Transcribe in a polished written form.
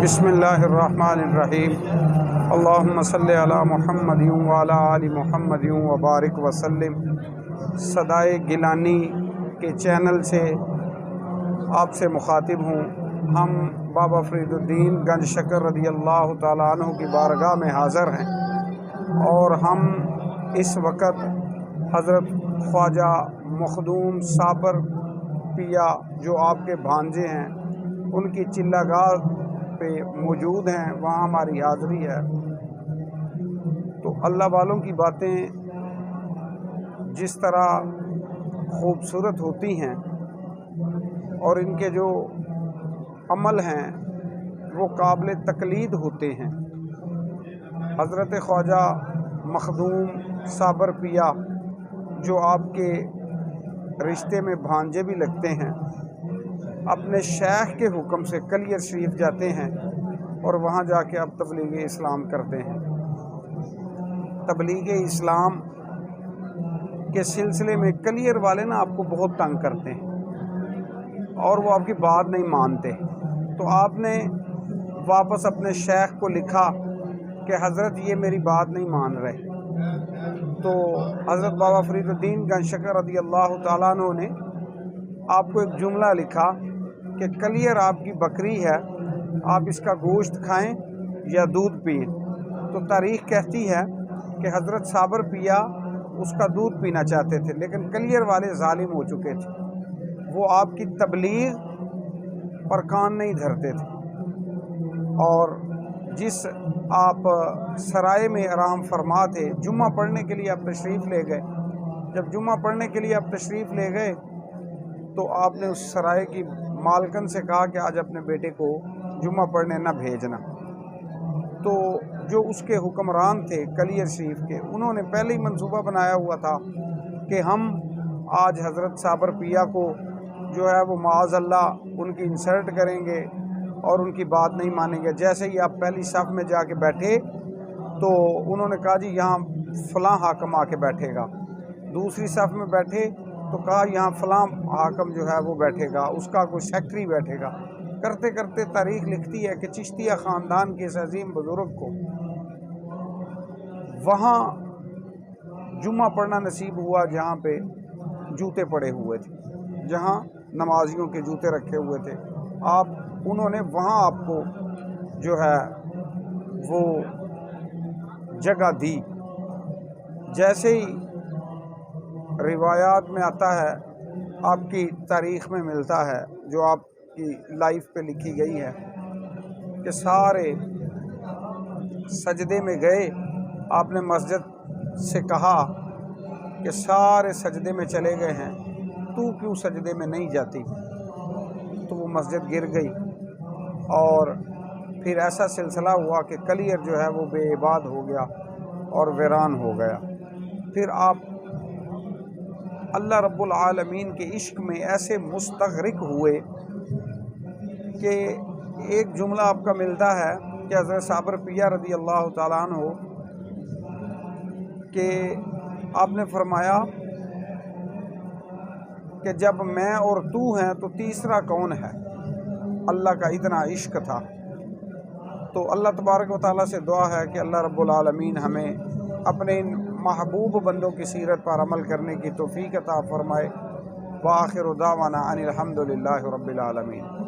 बिस्मिल्लाहिर्रहमानिर्रहीम। अल्लाहुम्मा सल्लि अला मुहम्मद व अला आलि मुहम्मद व बारिक वसल्लिम। सदाए गिलानी के चैनल से आपसे मुखातिब हूँ। हम बाबा फरीदुद्दीन गंज शकर रदी अल्लाह ताला अन्हु की बारगाह में हाज़िर हैं और हम इस वक़्त हज़रत ख्वाजा मखदूम साबर पिया जो आपके भांजे हैं उनकी चिल्लागाह पे मौजूद हैं, वहाँ हमारी हाज़िरी है। तो अल्लाह वालों की बातें जिस तरह खूबसूरत होती हैं और इनके जो अमल हैं वो काबिल तकलीद होते हैं। हज़रत ख्वाजा मखदूम साबर पिया जो आपके रिश्ते में भांजे भी लगते हैं, अपने शेख के हुक्म से कलियर शरीफ जाते हैं और वहाँ जाके अब तबलीग इस्लाम करते हैं। तबलीग इस्लाम के सिलसिले में कलियर वाले ना आपको बहुत तंग करते हैं और वो आपकी बात नहीं मानते। तो आपने वापस अपने शेख को लिखा कि हज़रत ये मेरी बात नहीं मान रहे। तो हज़रत बाबा फरीदुद्दीन गंज शकर रदी अल्लाह ताला अन्हु ने आपको एक जुमला लिखा कि कलियर आपकी बकरी है, आप इसका गोश्त खाएं या दूध पिएं। तो तारीख़ कहती है कि हज़रत साबर पिया उसका दूध पीना चाहते थे, लेकिन कलियर वाले जालिम हो चुके थे, वो आपकी तबलीग पर कान नहीं धरते थे। और जिस आप सराय में आराम फरमा थे, जुम्मा पढ़ने के लिए आप तशरीफ़ ले गए। जब जुम्मा पढ़ने के लिए आप तशरीफ़ ले गए तो आपने उस सराय की मालकन से कहा कि आज अपने बेटे को जुम्मा पढ़ने न भेजना। तो जो उसके हुक्मरान थे कलियर शरीफ के, उन्होंने पहले ही मंसूबा बनाया हुआ था कि हम आज हज़रत साबर पिया को जो है वो माअज़ल्लाह उनकी इंसल्ट करेंगे और उनकी बात नहीं मानेंगे। जैसे ही आप पहली सफ़ में जाके बैठे तो उन्होंने कहा जी यहाँ फ़लाँ हाकम आके बैठेगा। दूसरी सफ़ में बैठे तो कहा यहाँ फ़लाँ हाकम जो है वो बैठेगा, उसका कोई सेक्रेटरी बैठेगा। करते करते तारीख़ लिखती है कि चिश्तिया ख़ानदान के इस अजीम बुज़ुर्ग को वहाँ जुम्मा पढ़ना नसीब हुआ जहाँ पे जूते पड़े हुए थे, जहाँ नमाजियों के जूते रखे हुए थे। उन्होंने वहाँ आपको जो है वो जगह दी। जैसे ही रिवायात में आता है, आपकी तारीख़ में मिलता है, जो आपकी लाइफ पे लिखी गई है कि सारे सजदे में गए। आपने मस्जिद से कहा कि सारे सजदे में चले गए हैं, तू क्यों सजदे में नहीं जाती? तो वो मस्जिद गिर गई और फिर ऐसा सिलसिला हुआ कि कलियर जो है वो बेइबाद हो गया और वीरान हो गया। फिर आप अल्लाह रब्बुल आलमीन के इश्क में ऐसे मुस्तग़रिक़ हुए कि एक जुमला आपका मिलता है कि हज़रत साबर पिया रदी अल्लाह ताला अन्हु कि आपने फरमाया कि जब मैं और तू हैं तो तीसरा कौन है? अल्लाह का इतना इश्क था। तो अल्लाह तबारक व तआला से दुआ है कि अल्लाह रब्बुल आलमीन हमें अपने इन महबूब बंदों की सीरत पर अमल करने की तौफ़ीक़ अता फ़रमाए। व आखिरु दावाना अनिल हम्दुलिल्लाहि रब्बिल आलमीन।